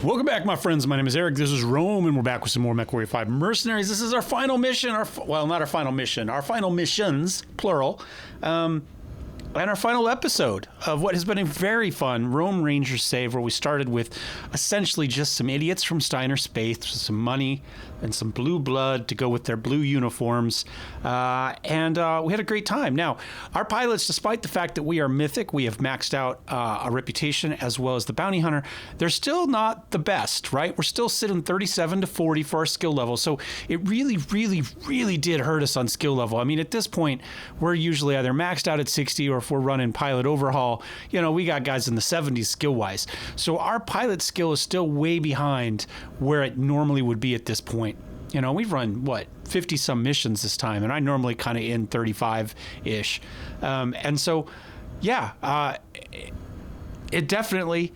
Welcome back, my friends. My name is Eric. This is Rome, and we're back with some more MechWarrior 5 Mercenaries. This is our final mission. Well, not our final mission. Our final missions, plural. And our final episode of what has been a very fun Rome Rangers save, where we started with essentially just some idiots from Steiner Space, some money and some blue blood to go with their blue uniforms. And we had a great time. Now, our pilots, despite the fact that we are mythic, we have maxed out our reputation as well as the bounty hunter, they're still not the best, right? We're still sitting 37 to 40 for our skill level. So it really, really, really did hurt us on skill level. I mean, at this point, we're usually either maxed out at 60, or if we're running pilot overhaul, you know, we got guys in the 70s skill-wise. So our pilot skill is still way behind where it normally would be at this point. You know, we've run, 50-some missions this time, and I normally kind of in 35-ish. And so, yeah, it definitely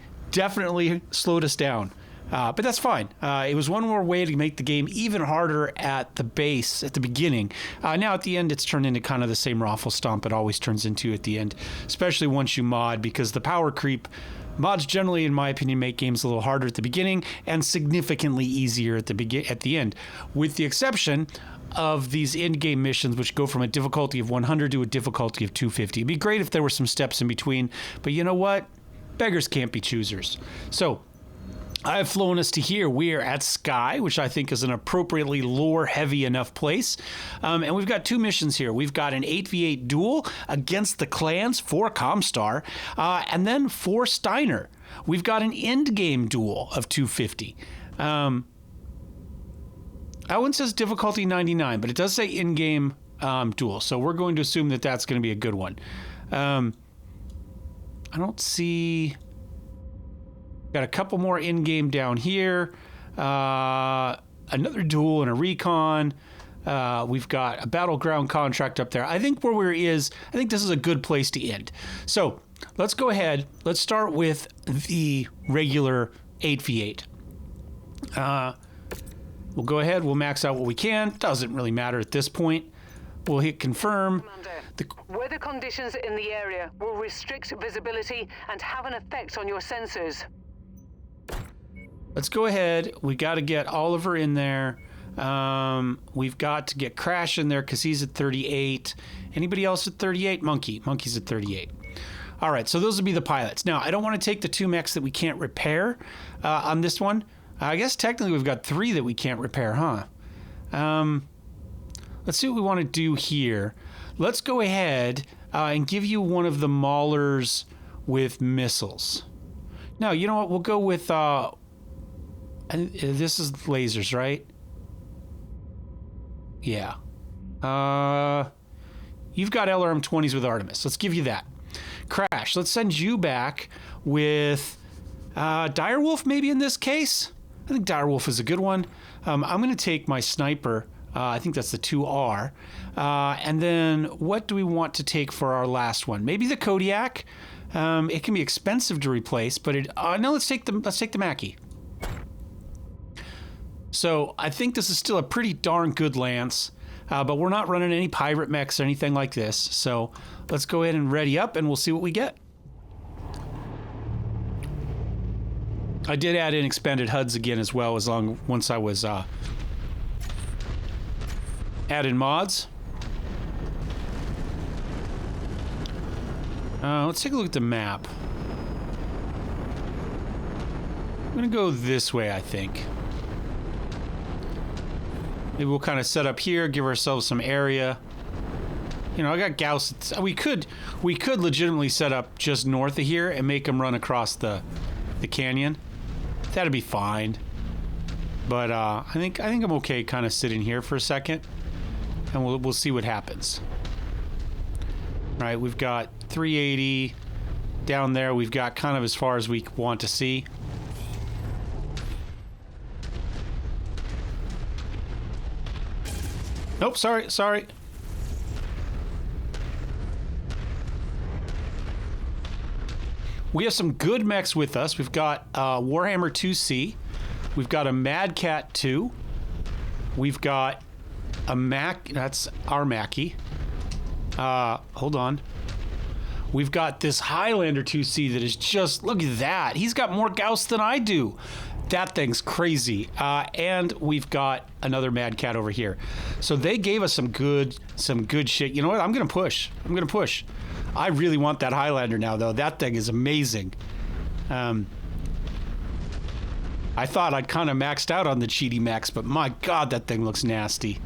slowed us down. But that's fine. It was one more way to make the game even harder at the base, at the beginning. Now, at the end, it's turned into kind of the same raffle stomp it always turns into at the end, especially once you mod, because the power creep mods generally, in my opinion, make games a little harder at the beginning and significantly easier at the end, with the exception of these end-game missions, which go from a difficulty of 100 to a difficulty of 250. It'd be great if there were some steps in between, but you know what? Beggars can't be choosers. So I've flown us to here. We are at Sky, which I think is an appropriately lore-heavy enough place. And we've got two missions here. We've got an 8v8 duel against the clans for Comstar, and then for Steiner. We've got an endgame duel of 250. That one says difficulty 99, but it does say in-game duel. So we're going to assume that that's going to be a good one. I don't see... Got a couple more in-game down here. Another duel and a recon. We've got a battleground contract up there. I think this is a good place to end. So let's go ahead. Let's start with the regular 8v8. We'll go ahead. We'll max out what we can. Doesn't really matter at this point. We'll hit confirm. Commander, weather conditions in the area will restrict visibility and have an effect on your sensors. Let's go ahead. We got to get Oliver in there. We've got to get Crash in there because he's at 38. Anybody else at 38? Monkey's at 38. All right, so those would be the pilots. Now, I don't want to take the two mechs that we can't repair on this one. I guess technically we've got 3 that we can't repair, huh? Let's see what we want to do here. Let's go ahead and give you one of the Maulers with missiles. No, you know what? We'll go with... this is lasers, right? Yeah. You've got LRM-20s with Artemis. Let's give you that. Crash, let's send you back with Direwolf, maybe in this case. I think Direwolf is a good one. I'm going to take my sniper. I think that's the 2R. And then what do we want to take for our last one? Maybe the Kodiak. It can be expensive to replace, but no, let's take the Mackie. So I think this is still a pretty darn good lance, but we're not running any pirate mechs or anything like this. So let's go ahead and ready up, and we'll see what we get. I did add in expanded HUDs again as well, once I was adding mods. Let's take a look at the map. I'm gonna go this way, I think. Maybe we'll kind of set up here, give ourselves some area. You know, I got Gauss. We could legitimately set up just north of here and make them run across the canyon. That'd be fine. But I think I'm okay kind of sitting here for a second, and we'll see what happens. All right, we've got 380 down there. We've got kind of as far as we want to see. Nope, sorry. We have some good mechs with us. We've got Warhammer 2C. We've got a Mad Cat 2. We've got a Mac. That's our Mackie. Hold on. We've got this Highlander 2C that is just, look at that. He's got more Gauss than I do. That thing's crazy. And we've got another Mad Cat over here. So they gave us some good shit. You know what? I'm going to push. I really want that Highlander now, though. That thing is amazing. I thought I'd kind of maxed out on the Cheaty Max, but my God, that thing looks nasty.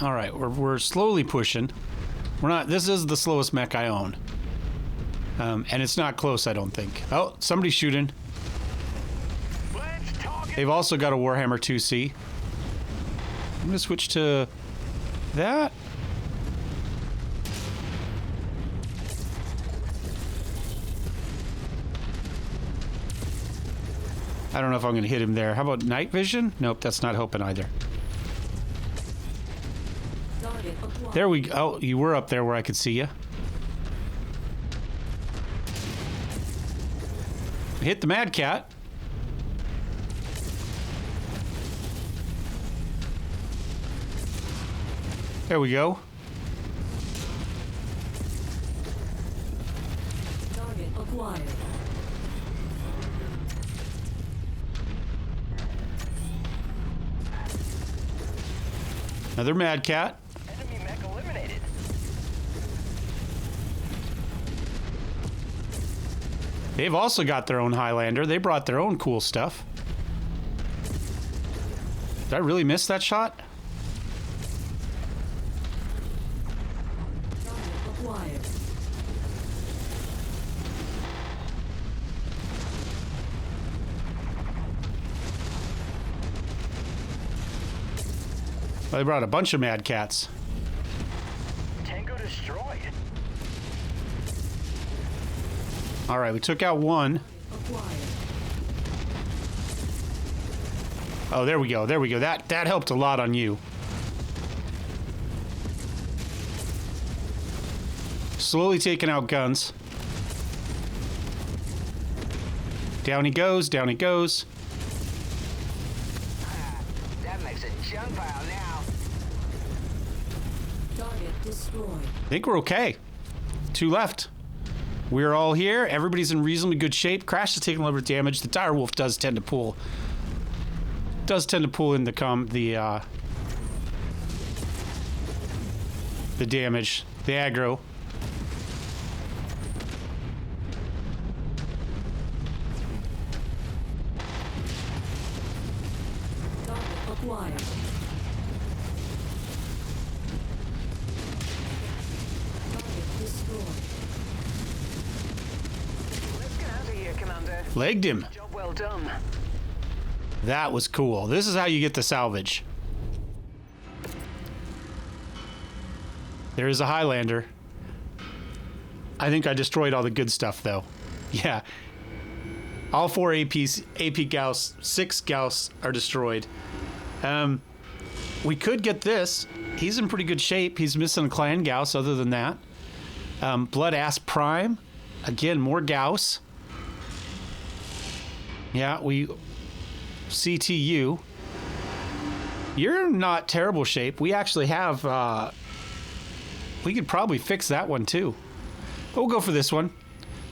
All right, we're slowly pushing. This is the slowest mech I own. And it's not close, I don't think. Oh, somebody's shooting. They've also got a Warhammer 2C. I'm going to switch to that. I don't know if I'm going to hit him there. How about night vision? Nope, that's not helping either. There we go. Oh, you were up there where I could see you. Hit the Mad Cat. There we go. Target acquired. Another Mad Cat. Enemy mech eliminated. They've also got their own Highlander. They brought their own cool stuff. Did I really miss that shot? Target acquired. Well, they brought a bunch of Mad Cats. Tango destroyed. All right, we took out one. Acquired. Oh, there we go. There we go. That helped a lot on you. Slowly taking out guns. Down he goes. Down he goes. That makes a junk pile now. Target destroyed. I think we're okay. 2 left. We're all here. Everybody's in reasonably good shape. Crash is taking a little bit of damage. The Dire Wolf does tend to pull. In the damage, the aggro. Target acquired. Target destroyed. Let's get out of here, Commander. Legged him. Job well done. That was cool. This is how you get the salvage. There is a Highlander. I think I destroyed all the good stuff, though. Yeah. All 4 AP Gauss, 6 Gauss are destroyed. We could get this. He's in pretty good shape. He's missing a Clan Gauss other than that. Blood Ass Prime. Again, more Gauss. Yeah, CTU. You're in not terrible shape. We actually have, we could probably fix that one too. But we'll go for this one.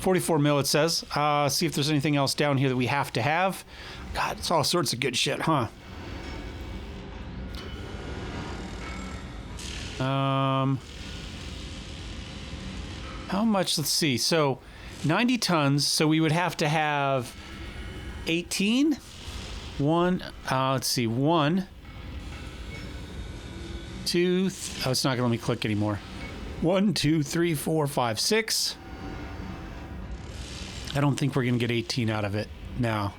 44 mil, it says. See if there's anything else down here that we have to have. God, it's all sorts of good shit, huh? How much? Let's see. So 90 tons. So we would have to have 18. Let's see. 1, 2. Oh, it's not gonna let me click anymore. 1, 2, 3, 4, 5, 6. I don't think we're gonna get 18 out of it. No,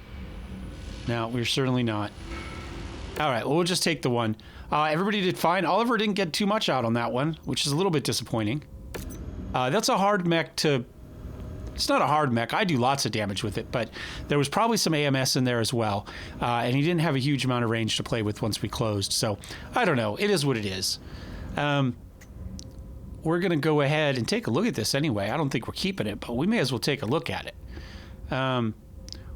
we're certainly not. All right. Well, we'll just take the one. Everybody did fine. Oliver didn't get too much out on that one, which is a little bit disappointing. That's a hard mech to... It's not a hard mech. I do lots of damage with it, but there was probably some AMS in there as well. And he didn't have a huge amount of range to play with once we closed. So, I don't know. It is what it is. We're going to go ahead and take a look at this anyway. I don't think we're keeping it, but we may as well take a look at it.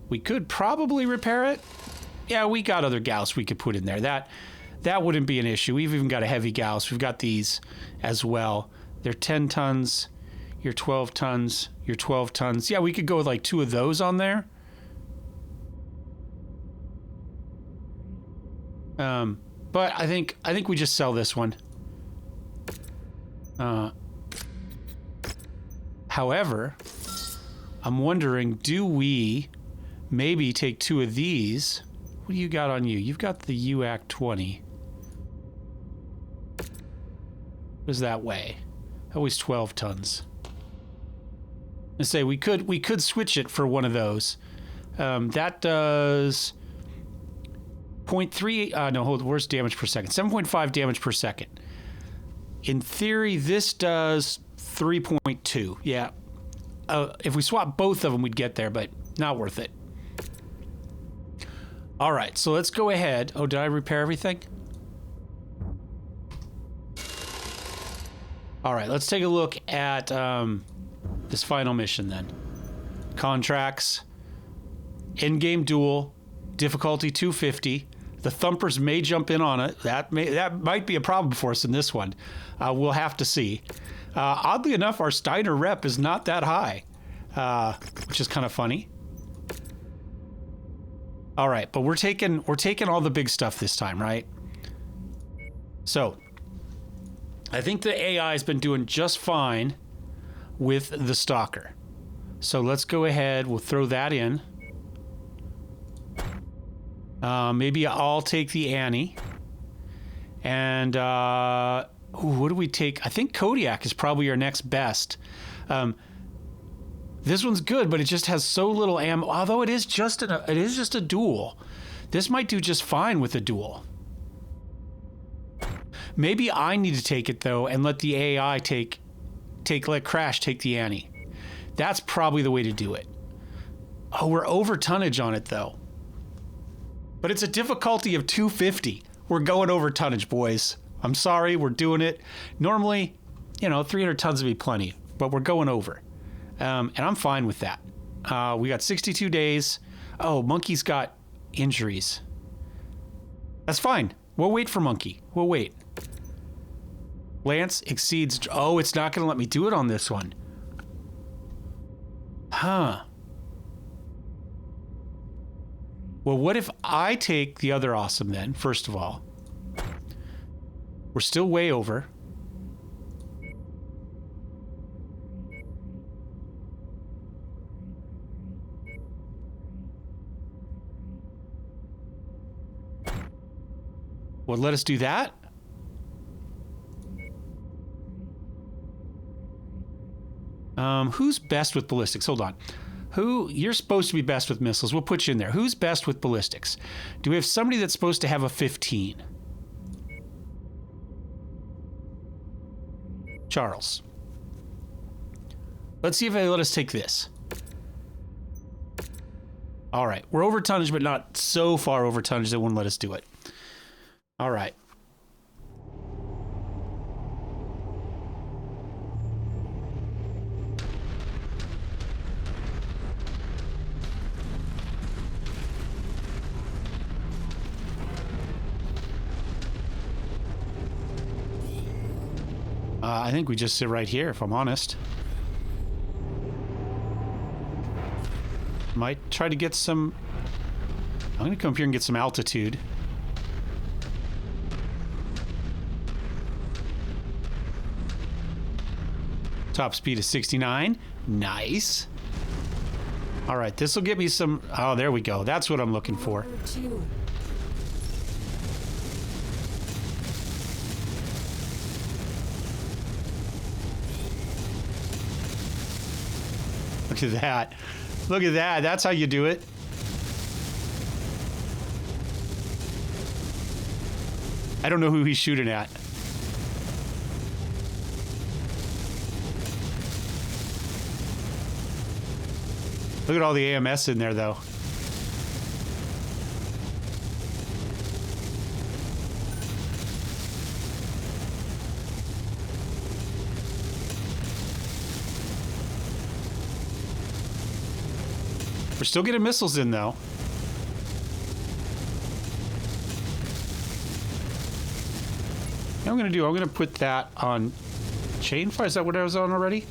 We could probably repair it. Yeah, we got other Gauss we could put in there. That wouldn't be an issue. We've even got a heavy Gauss. We've got these as well. They're 10 tons. You're 12 tons. You're 12 tons. Yeah, we could go with like 2 of those on there. But I think we just sell this one. However, I'm wondering, do we maybe take 2 of these? What do you got on you? You've got the UAC 20. What does that weigh? That weighs 12 tons. I say we could switch it for one of those. That does 0.3. No, hold. Where's damage per second? 7.5 damage per second. In theory, this does 3.2. Yeah. If we swap both of them, we'd get there, but not worth it. All right, so let's go ahead. Oh, did I repair everything? All right, let's take a look at this final mission then. Contracts, in-game duel, difficulty 250. The thumpers may jump in on it. That might be a problem for us in this one. We'll have to see. Oddly enough, our Steiner rep is not that high, which is kind of funny. All right, but we're taking all the big stuff this time, right? So, I think the AI has been doing just fine with the Stalker. So let's go ahead. We'll throw that in. Maybe I'll take the Annie. And what do we take? I think Kodiak is probably our next best. This one's good, but it just has so little ammo. Although it is just a duel. This might do just fine with a duel. Maybe I need to take it though, and let the AI let Crash take the Annie. That's probably the way to do it. Oh, we're over tonnage on it though. But it's a difficulty of 250. We're going over tonnage, boys. I'm sorry, we're doing it. Normally, 300 tons would be plenty, but we're going over. And I'm fine with that. We got 62 days. Oh, Monkey's got injuries. That's fine. We'll wait for Monkey. We'll wait. Lance exceeds... Oh, it's not going to let me do it on this one. Huh. Well, what if I take the other awesome then, first of all? We're still way over. Well, let us do that. Who's best with ballistics? Hold on. You're supposed to be best with missiles. We'll put you in there. Who's best with ballistics? Do we have somebody that's supposed to have a 15? Charles. Let's see if they let us take this. All right. We're over tonnage, but not so far over tonnage they won't let us do it. All right. I think we just sit right here, if I'm honest. Might try to get some... I'm going to come up here and get some altitude. Top speed is 69. Nice. All right, this will get me some... Oh, there we go. That's what I'm looking for. Look at that. Look at that. That's how you do it. I don't know who he's shooting at. Look at all the AMS in there, though. We're still getting missiles in, though. What I'm going to do, I'm going to put that on chain fire. Is that what I was on already?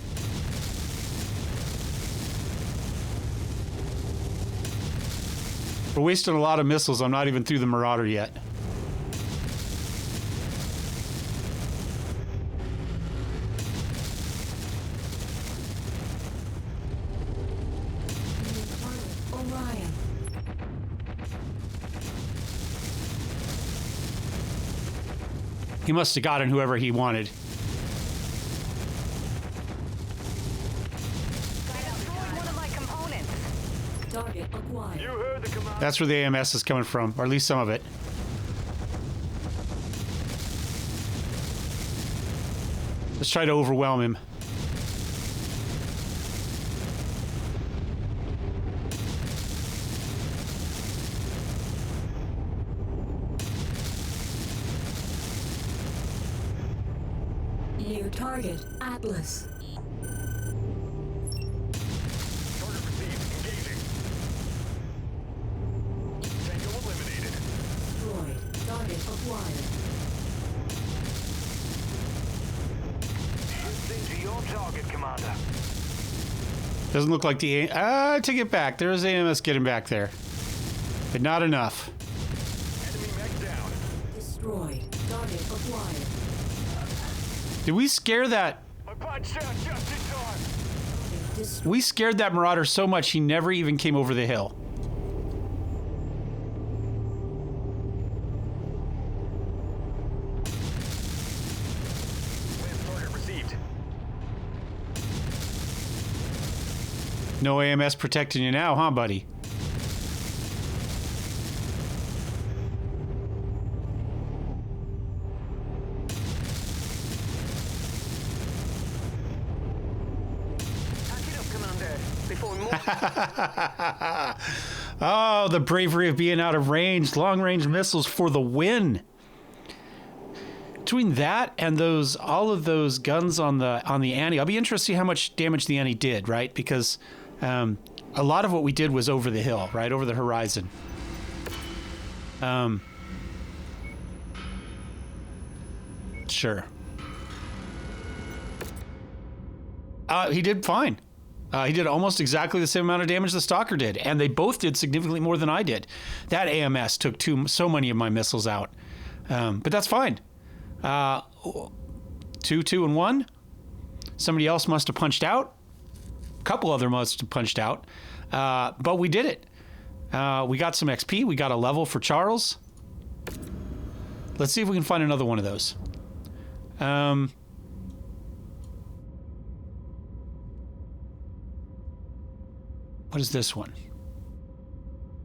We're wasting a lot of missiles. I'm not even through the Marauder yet. Orion. He must have gotten whoever he wanted. One of my components. Target acquired. You heard the command. That's where the AMS is coming from, or at least some of it. Let's try to overwhelm him. New target, Atlas. Target received. Engaging. Tango eliminated. Destroyed. Target acquired. Into your target, Commander. Doesn't look like the I take it back. There is AMS getting back there, but not enough. Enemy mech down. Destroyed. Target acquired. Did we scare that? I punched out just in time. Destroyed. We scared that Marauder so much he never even came over the hill. Lance target received. No AMS protecting you now, huh, buddy? Pack it up, Commander. Before more. Oh, the bravery of being out of range. Long-range missiles for the win. Between that and all of those guns on the Annie, I'll be interested to see how much damage the Annie did, right? Because a lot of what we did was over the hill, right? Over the horizon. Sure. He did fine. He did almost exactly the same amount of damage the Stalker did, and they both did significantly more than I did. That AMS took so many of my missiles out, but that's fine. 2, 2, and 1. Somebody else must have punched out. A couple other must have punched out, but we did it. We got some XP. We got a level for Charles. Let's see if we can find another one of those. What is this one?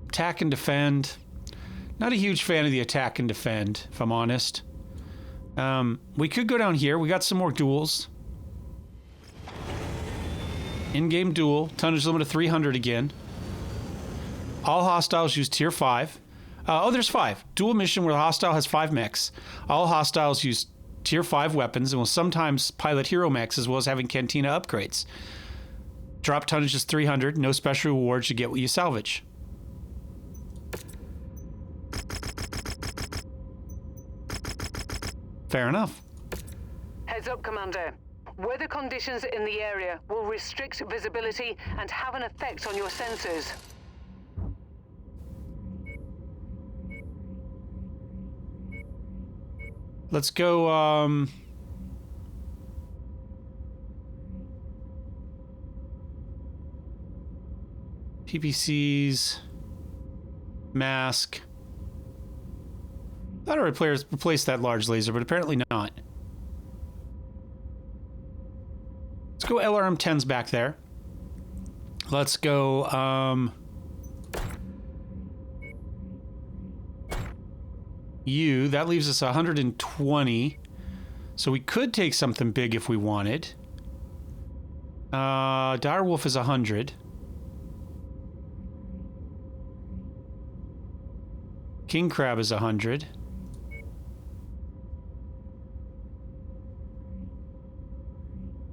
Attack and defend. Not a huge fan of the attack and defend, if I'm honest. We could go down here. We got some more duels. In-game duel. Tonnage limit of 300 again. All hostiles use tier 5. There's 5. Dual mission where the hostile has 5 mechs. All hostiles use tier 5 weapons and will sometimes pilot hero mechs as well as having cantina upgrades. Drop tonnage is 300. No special rewards. You get what you salvage. Fair enough. Heads up, Commander. Weather conditions in the area will restrict visibility and have an effect on your sensors. Let's go, PPCs, mask. Thought I would replace that large laser, but apparently not. Let's go LRM-10s back there. Let's go, that leaves us 120. So we could take something big if we wanted. Direwolf is 100. King Crab is 100.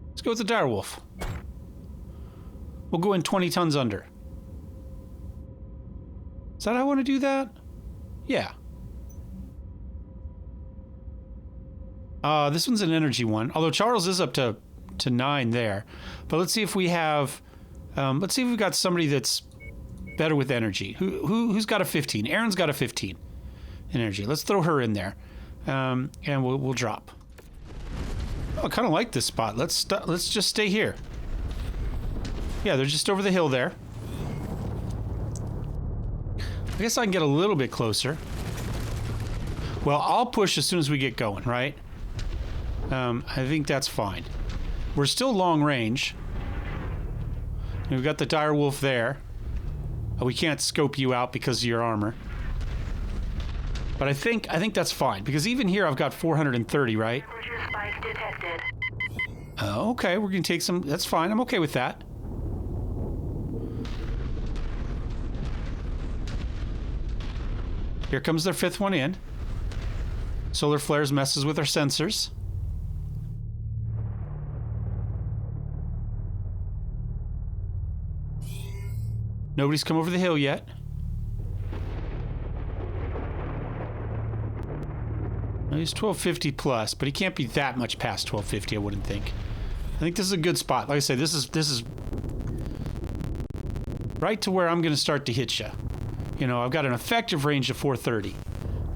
Let's go with the Direwolf. We'll go in 20 tons under. Is that how I want to do that? Yeah. This one's an energy one. Although Charles is up to 9 there. But let's see if we have... let's see if we've got somebody that's better with energy? Who's got a 15? Aaron's got a 15 in energy. Let's throw her in there, and we'll drop. Oh, I kind of like this spot. Let's just stay here. Yeah, they're just over the hill there. I guess I can get a little bit closer. Well, I'll push as soon as we get going, right? I think that's fine. We're still long range. We've got the dire wolf there. We can't scope you out because of your armor. But I think that's fine, because even here I've got 430, right? Temperature spike detected. Okay, we're gonna take some. That's fine. I'm okay with that. Here comes their 5th one in. Solar flares messes with our sensors. Nobody's come over the hill yet. Well, he's 1250 plus, but he can't be that much past 1250, I wouldn't think. I think this is a good spot. Like I say, this is right to where I'm going to start to hit you. You know, I've got an effective range of 430,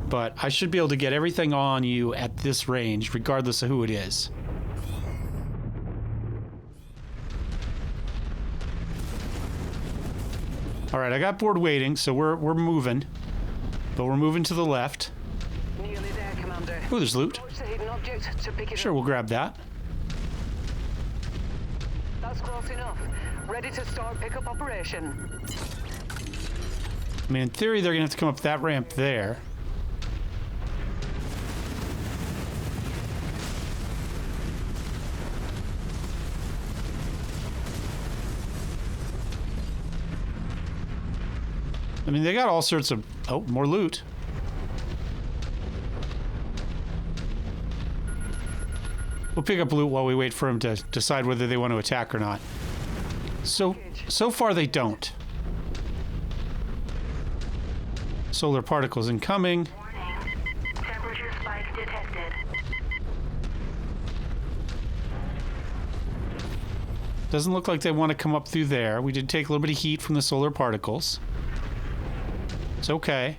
but I should be able to get everything on you at this range, regardless of who it is. All right, I got board waiting, so we're moving, but we're moving to the left. Nearly there, Commander. Oh, there's loot. Approach the hidden object to pick it Sure, up. we'll grab that. That's close enough. Ready to start pickup operation. I mean, in theory, they're gonna have to come up that ramp there. I mean, they got all sorts of... Oh, more loot. We'll pick up loot while we wait for them to decide whether they want to attack or not. So far they don't. Solar particles incoming. Warning. Temperature spike detected. Doesn't look like they want to come up through there. We did take a little bit of heat from the solar particles. It's okay.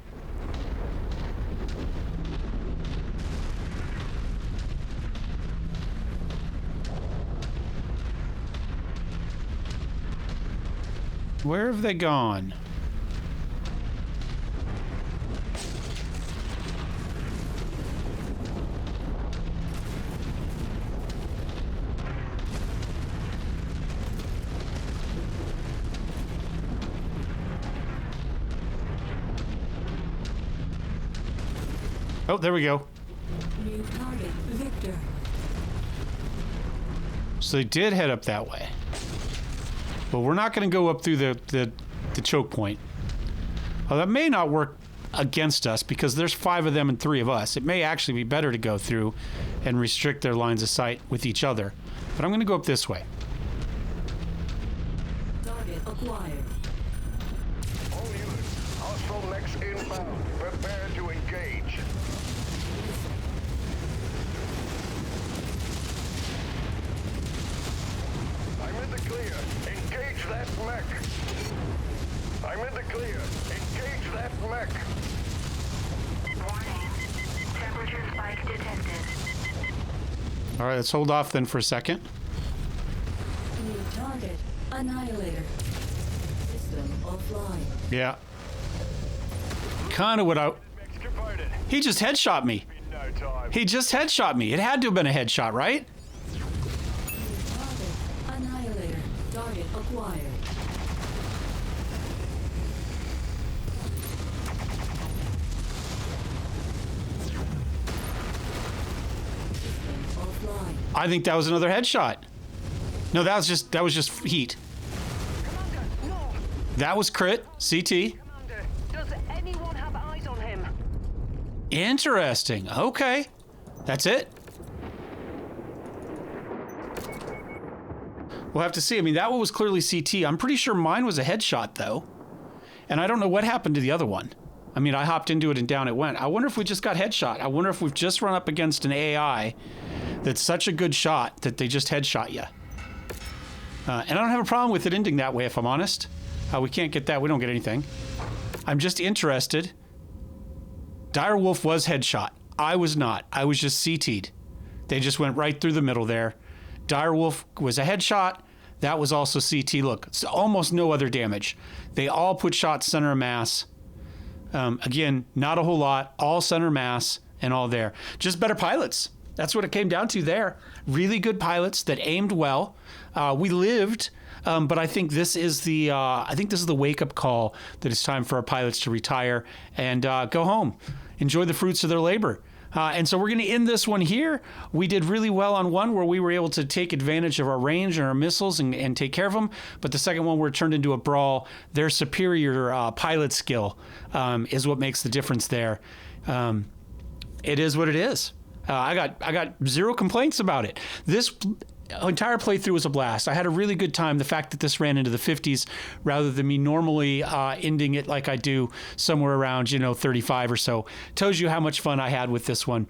Where have they gone? Oh, there we go. New target, Victor. So they did head up that way. But we're not going to go up through the choke point. Well, that may not work against us because there's 5 of them and 3 of us. It may actually be better to go through and restrict their lines of sight with each other. But I'm going to go up this way. Target acquired. All units, hostile mechs inbound. Prepare to engage. I'm in the clear. Engage that mech. I'm in the clear. Engage that mech. Warning. Temperature spike detected. All right, let's hold off then for a second. New target, Annihilator. System offline. Yeah. Kind of what I... Mech's converted. He just headshot me. In no time. He just headshot me. It had to have been a headshot, right? New target, Annihilator. Target acquired. System offline. I think that was another headshot. No, that was just heat. Commander, no! That was crit. CT. Commander, does anyone have eyes on him? Interesting. Okay. That's it. We'll have to see. I mean, that one was clearly CT. I'm pretty sure mine was a headshot, though. And I don't know what happened to the other one. I mean, I hopped into it and down it went. I wonder if we just got headshot. I wonder if we've just run up against an AI that's such a good shot that they just headshot you. And I don't have a problem with it ending that way, if I'm honest. We can't get that. We don't get anything. I'm just interested. Direwolf was headshot. I was not. I was just CT'd. They just went right through the middle there. Direwolf was a headshot. That was also CT. Look, it's almost no other damage. They all put shots center of mass. Again, not a whole lot. All center mass and all there. Just better pilots. That's what it came down to there. Really good pilots that aimed well. We lived, but I think this is the wake-up call that it's time for our pilots to retire and go home, enjoy the fruits of their labor. And so we're going to end this one here. We did really well on one where we were able to take advantage of our range and our missiles and take care of them. But the second one, we're turned into a brawl. Their superior pilot skill is what makes the difference there. It is what it is. I got zero complaints about it. This entire playthrough was a blast. I had a really good time. The fact that this ran into the 50s rather than me normally ending it like I do somewhere around 35 or so tells you how much fun I had with this one.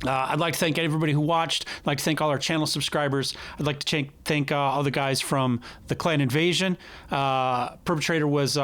I'd like to thank everybody who watched. I'd like to thank all our channel subscribers. I'd like to thank all the guys from the Clan Invasion. Perpetrator was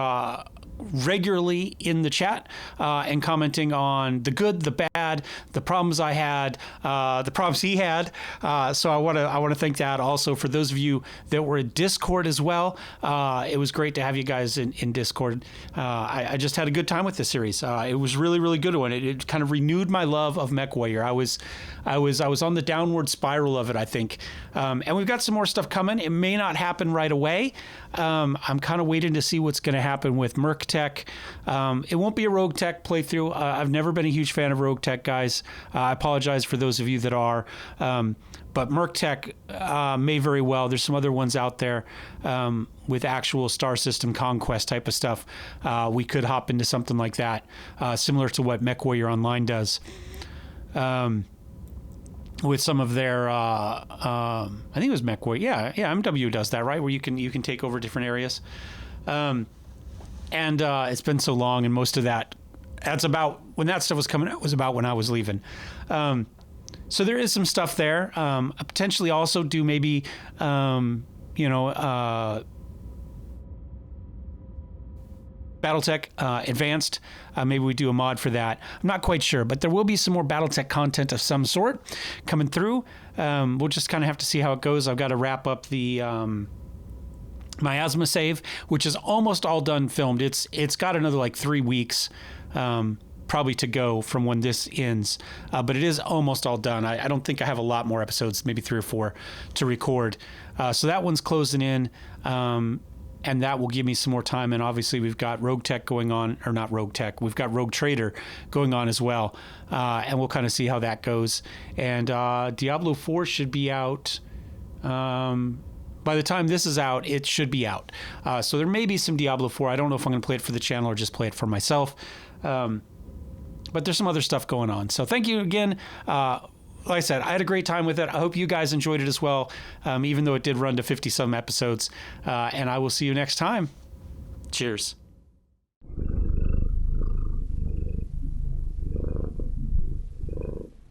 regularly in the chat and commenting on the good, the bad, the problems I had, the problems he had. So I want to thank that also for those of you that were in Discord as well. It was great to have you guys in Discord. I just had a good time with this series. It was really, really good one. It kind of renewed my love of MechWarrior. I was on the downward spiral of it, I think. And we've got some more stuff coming. It may not happen right away. I'm kind of waiting to see what's going to happen with Merc Tech. It won't be a Rogue Tech playthrough. I've never been a huge fan of Rogue Tech, guys. I apologize for those of you that are. But Merc Tech may very well. There's some other ones out there with actual star system conquest type of stuff. We could hop into something like that, similar to what MechWarrior Online does. With some of their, I think it was MechWarrior. Yeah, MW does that, right? Where you can take over different areas. And it's been so long, and most of that's about when that stuff was coming out was about when I was leaving. So there is some stuff there. Potentially also do maybe, BattleTech Advanced. Maybe we do a mod for that. I'm not quite sure, but there will be some more BattleTech content of some sort coming through. We'll just kind of have to see how it goes. I've got to wrap up the miasma save, which is almost all done filmed. It's got another like 3 weeks probably to go from when this ends, but it is almost all done. I don't think I have a lot more episodes, maybe 3 or 4 to record. So that one's closing in. And that will give me some more time. And obviously we've got Rogue Tech going on, or not Rogue Tech. We've got Rogue Trader going on as well. And we'll kind of see how that goes. And Diablo 4 should be out. By the time this is out, it should be out. So there may be some Diablo 4. I don't know if I'm going to play it for the channel or just play it for myself. But there's some other stuff going on. So thank you again. Like I said, I had a great time with it. I hope you guys enjoyed it as well, even though it did run to 50-some episodes. And I will see you next time. Cheers.